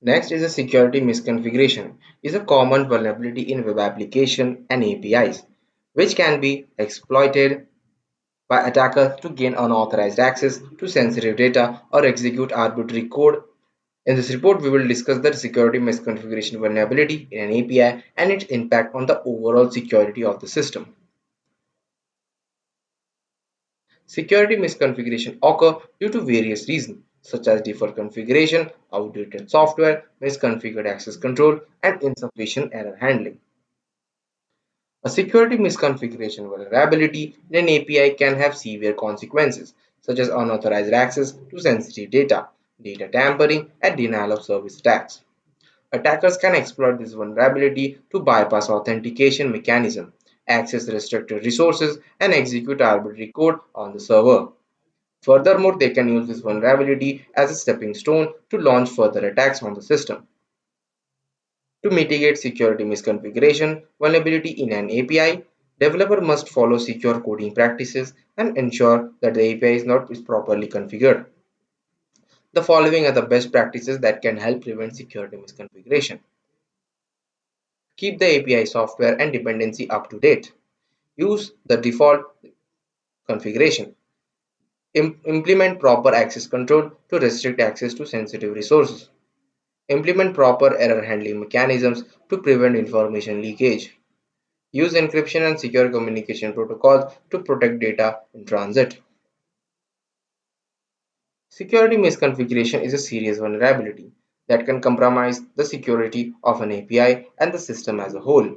Next is a security misconfiguration. Is a common vulnerability in web application and APIs, which can be exploited by attackers to gain unauthorized access to sensitive data or execute arbitrary code. In this report, we will discuss the security misconfiguration vulnerability in an API and its impact on the overall security of the system. Security misconfiguration occur due to various reasons, such as default configuration, outdated software, misconfigured access control, and insufficient error handling. A security misconfiguration vulnerability in an API can have severe consequences, such as unauthorized access to sensitive data, data tampering, and denial of service attacks. Attackers can exploit this vulnerability to bypass authentication mechanism, access restricted resources, and execute arbitrary code on the server. Furthermore, they can use this vulnerability as a stepping stone to launch further attacks on the system. To mitigate security misconfiguration vulnerability in an API, developer must follow secure coding practices and ensure that the API is properly configured. The following are the best practices that can help prevent security misconfiguration. Keep the API software and dependency up to date. Use the default configuration. Implement proper access control to restrict access to sensitive resources. Implement proper error handling mechanisms to prevent information leakage. Use encryption and secure communication protocols to protect data in transit. Security misconfiguration is a serious vulnerability that can compromise the security of an API and the system as a whole.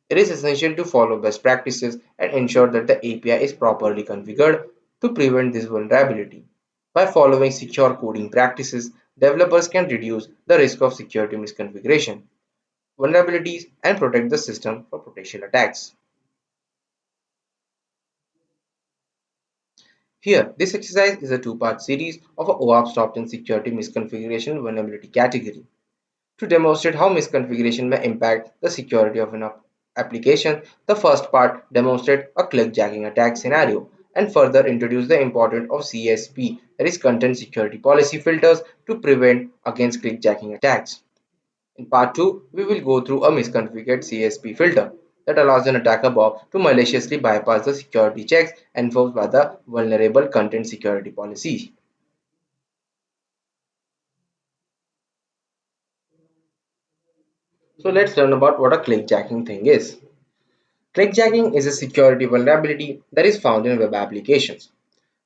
It is essential to follow best practices and ensure that the API is properly configured to prevent this vulnerability. By following secure coding practices, developers can reduce the risk of security misconfiguration, vulnerabilities, and protect the system from potential attacks. Here, this exercise is a two-part series of a OAuth top 10 security misconfiguration vulnerability category. To demonstrate how misconfiguration may impact the security of an application, the first part demonstrates a clickjacking attack scenario and further introduce the importance of CSP, that is content security policy filters, to prevent against clickjacking attacks. In part 2, we will go through a misconfigured CSP filter that allows an attacker bot to maliciously bypass the security checks enforced by the vulnerable content security policy. So let's learn about what a clickjacking thing is. Clickjacking is a security vulnerability that is found in web applications.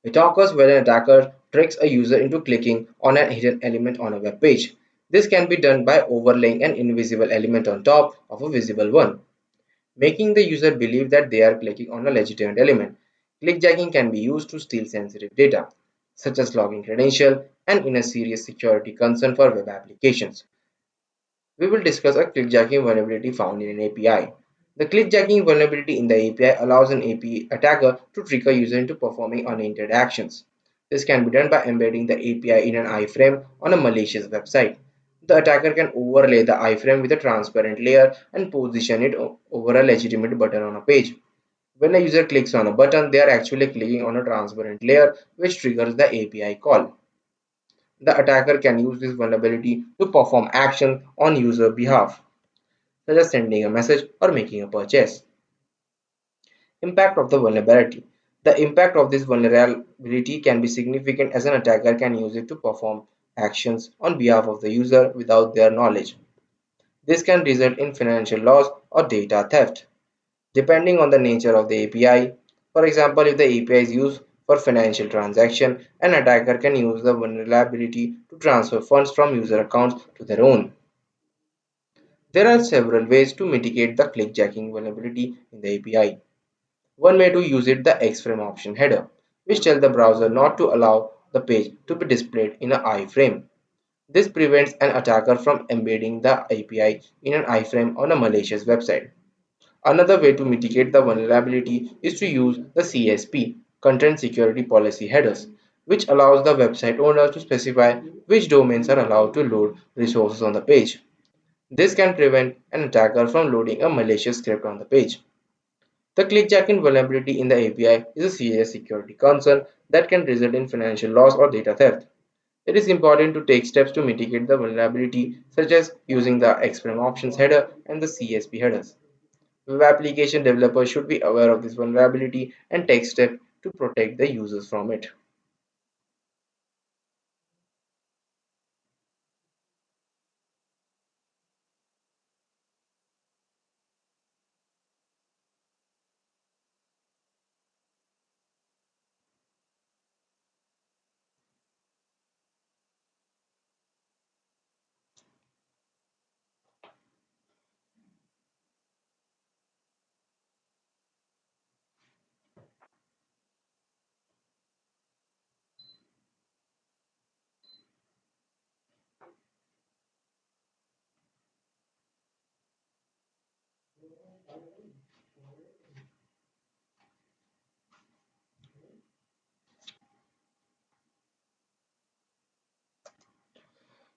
It occurs when an attacker tricks a user into clicking on a hidden element on a web page. This can be done by overlaying an invisible element on top of a visible one, making the user believe that they are clicking on a legitimate element. Clickjacking can be used to steal sensitive data, such as login credential, and in a serious security concern for web applications. We will discuss a clickjacking vulnerability found in an API. The clickjacking vulnerability in the API allows an API attacker to trick a user into performing unintended actions. This can be done by embedding the API in an iframe on a malicious website. The attacker can overlay the iframe with a transparent layer and position it over a legitimate button on a page. When a user clicks on a button, they are actually clicking on a transparent layer, which triggers the API call. The attacker can use this vulnerability to perform action on user behalf, such as sending a message or making a purchase. Impact of the vulnerability. The impact of this vulnerability can be significant as an attacker can use it to perform actions on behalf of the user without their knowledge. This can result in financial loss or data theft, depending on the nature of the API. For example, if the API is used for financial transaction, an attacker can use the vulnerability to transfer funds from user accounts to their own. There are several ways to mitigate the clickjacking vulnerability in the API. One way to use it the X-frame option header, which tells the browser not to allow the page to be displayed in an iframe. This prevents an attacker from embedding the API in an iframe on a malicious website. Another way to mitigate the vulnerability is to use the CSP, Content Security Policy Headers, which allows the website owner to specify which domains are allowed to load resources on the page. This can prevent an attacker from loading a malicious script on the page. The clickjacking vulnerability in the API is a serious security concern that can result in financial loss or data theft. It is important to take steps to mitigate the vulnerability, such as using the experiment options header and the CSP headers. Web application developers should be aware of this vulnerability and take steps to protect the users from it.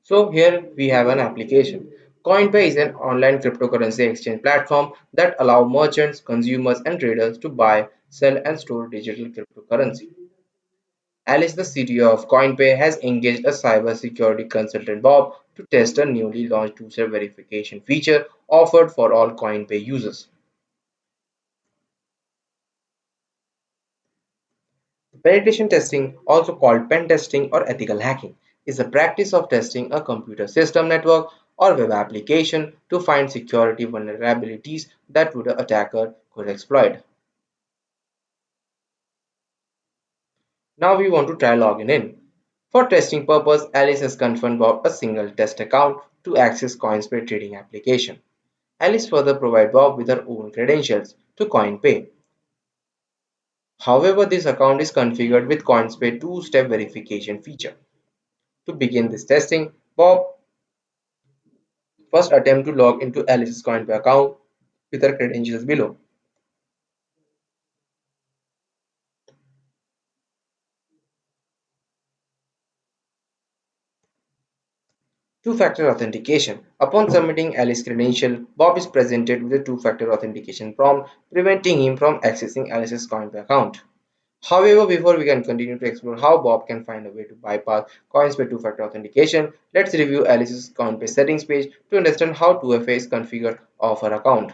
So here we have an application. Coinpay is an online cryptocurrency exchange platform that allow merchants, consumers, and traders to buy, sell, and store digital cryptocurrency. Alice, the CTO of Coinpay, has engaged a cybersecurity consultant Bob to test a newly launched two-step verification feature offered for all Coinpay users. Penetration testing, also called pen testing or ethical hacking, is the practice of testing a computer system network or web application to find security vulnerabilities that would attacker could exploit. Now we want to try logging in. For testing purpose, Alice has confirmed Bob a single test account to access CoinSpray trading application. Alice further provides Bob with her own credentials to CoinPay. However, this account is configured with CoinSpray two-step verification feature. To begin this testing, Bob first attempt to log into Alice's Coinpay account with her credentials below. Two-factor authentication. Upon submitting Alice's credential, Bob is presented with a two-factor authentication prompt, preventing him from accessing Alice's Coinpay account. However, before we can continue to explore how Bob can find a way to bypass Coinspay two-factor authentication, let's review Alice's Coinpay settings page to understand how 2FA is configured of her account.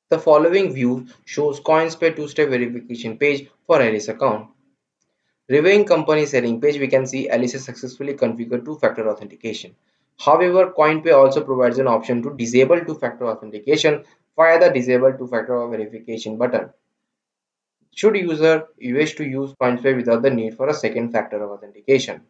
The following view shows Coinspay two-step verification page for Alice's account. Reviewing company setting page, we can see Alice has successfully configured two-factor authentication. However, CoinPay also provides an option to disable two-factor authentication via the disable two-factor verification button. Should user wish to use CoinPay without the need for a second factor of authentication.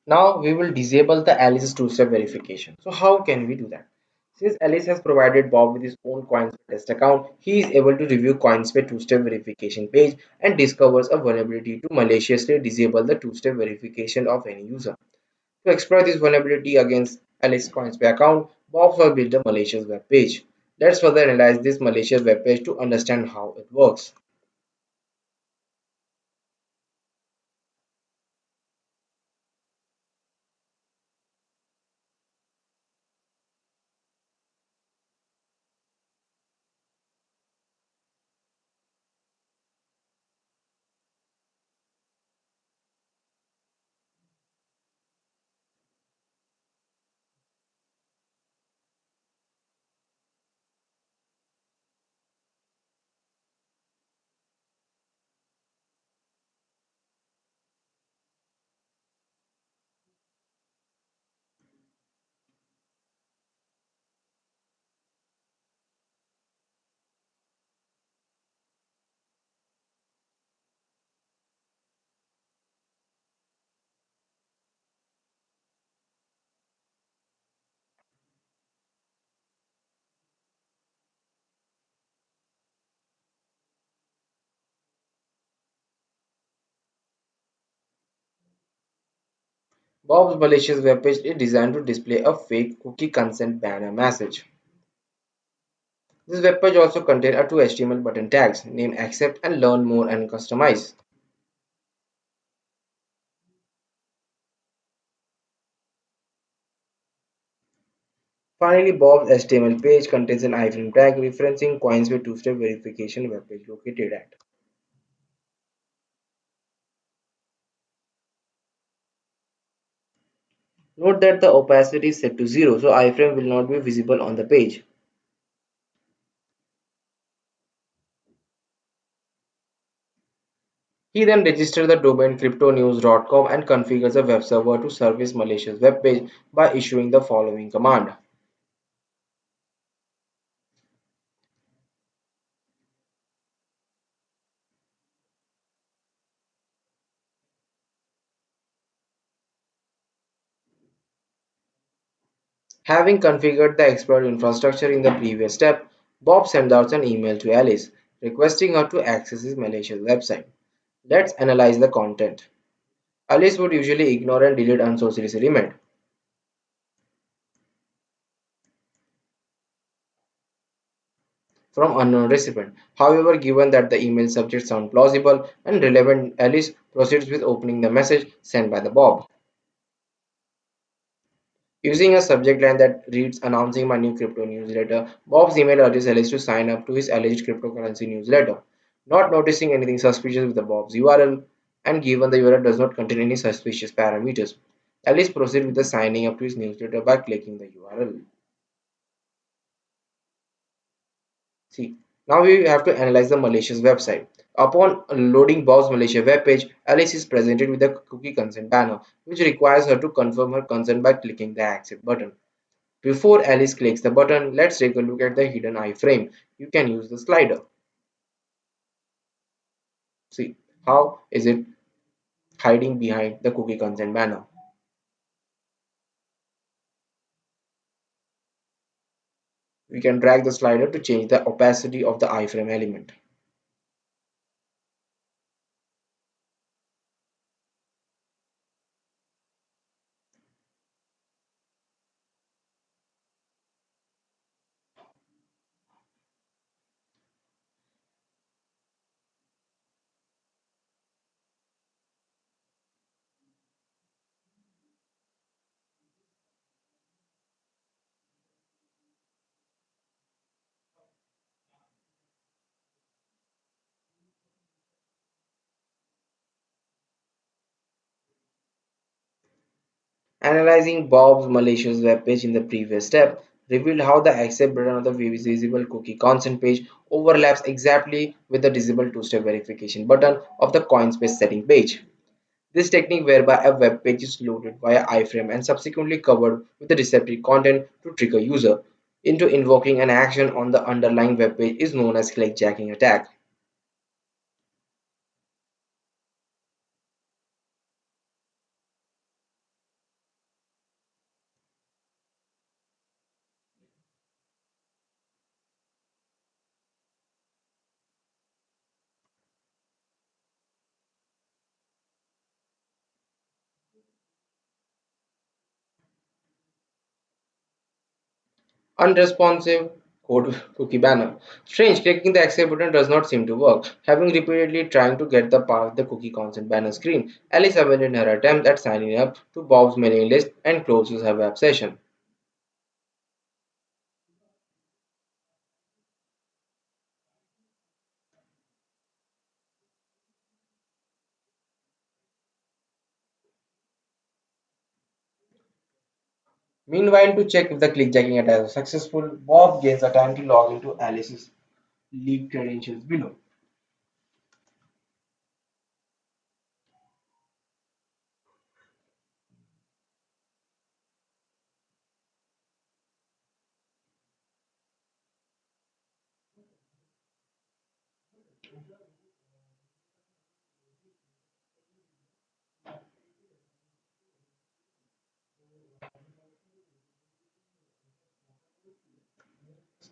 Now we will disable the Alice's two-step verification. So how can we do that? Since Alice has provided Bob with his own Coinspay test account, he is able to review Coinspay two-step verification page and discovers a vulnerability to maliciously disable the two-step verification of any user. To exploit this vulnerability against Alice's Coinspay account, Bob will build a malicious web page. Let's further analyze this malicious web page to understand how it works. Bob's malicious webpage is designed to display a fake cookie consent banner message. This webpage also contains two HTML button tags named accept and learn more and customize. Finally, Bob's HTML page contains an iframe tag referencing coins with two-step verification webpage located at. Note that the opacity is set to 0, so iframe will not be visible on the page. He then registers the domain cryptonews.com and configures a web server to service malicious web page by issuing the following command. Having configured the exploit infrastructure in the previous step, Bob sends out an email to Alice requesting her to access his malicious website. Let's analyze the content. Alice would usually ignore and delete unsolicited email from unknown recipient. However, given that the email subject sounds plausible and relevant, Alice proceeds with opening the message sent by the Bob. Using a subject line that reads announcing my new crypto newsletter, Bob's email urges Alice to sign up to his alleged cryptocurrency newsletter. Not noticing anything suspicious with the Bob's URL, and given the URL does not contain any suspicious parameters, Alice proceeds with the signing up to his newsletter by clicking the URL. See, now we have to analyze the malicious website. Upon loading Bob's malicious webpage, Alice is presented with a cookie consent banner, which requires her to confirm her consent by clicking the accept button. Before Alice clicks the button, let's take a look at the hidden iframe. You can use the slider. See, how is it hiding behind the cookie consent banner? We can drag the slider to change the opacity of the iframe element. Analyzing Bob's malicious web page in the previous step revealed how the accept button of the visible cookie consent page overlaps exactly with the visible two-step verification button of the Coinspace setting page. This technique whereby a web page is loaded via iframe and subsequently covered with the deceptive content to trick a user into invoking an action on the underlying web page is known as clickjacking attack. Unresponsive code cookie banner. Strange, clicking the accept button does not seem to work. Having repeatedly trying to get the past the cookie consent banner screen, Alice abandoned her attempt at signing up to Bob's mailing list and closes her web session. Meanwhile, to check if the clickjacking attack was successful, Bob gains a time to log into Alice's leaked credentials below.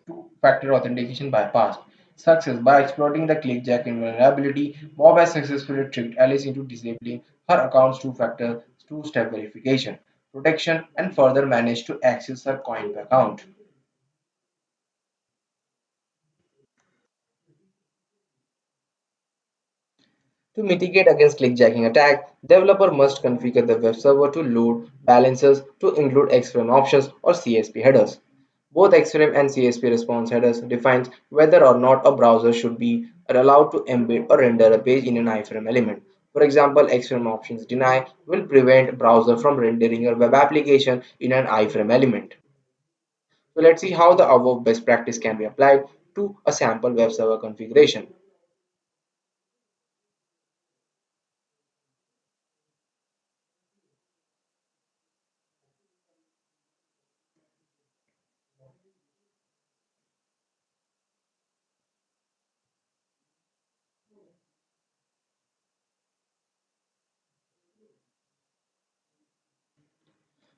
Two-factor authentication bypassed. Success. By exploiting the clickjacking vulnerability, Bob has successfully tricked Alice into disabling her account's two-factor two-step verification, protection, and further managed to access her Coinbase account. To mitigate against clickjacking attack, developer must configure the web server to load balancers to include XFrame options or CSP headers. Both XFrame and CSP response headers defines whether or not a browser should be allowed to embed or render a page in an iframe element. For example, XFrame options deny will prevent browser from rendering your web application in an iframe element. So let's see how the above best practice can be applied to a sample web server configuration.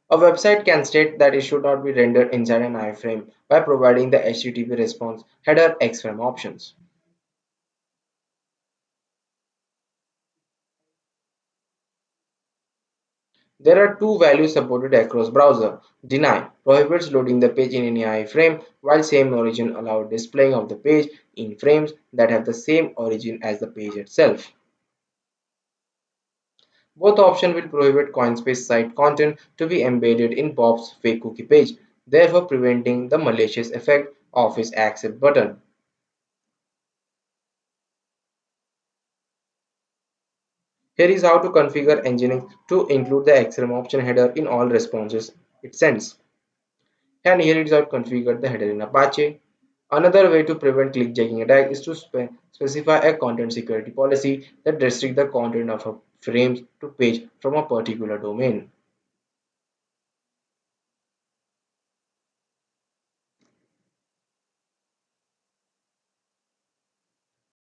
A website can state that it should not be rendered inside an iframe by providing the HTTP response header XFrame options. There are two values supported across browser. Deny prohibits loading the page in any iframe, while same origin allows displaying of the page in frames that have the same origin as the page itself. Both options will prohibit Coinspace site content to be embedded in Bob's fake cookie page, therefore preventing the malicious effect of his accept button. Here is how to configure Nginx to include the XRM option header in all responses it sends. And here it is how to configure the header in Apache. Another way to prevent clickjacking attack is to specify a content security policy that restricts the content of a frames to page from a particular domain.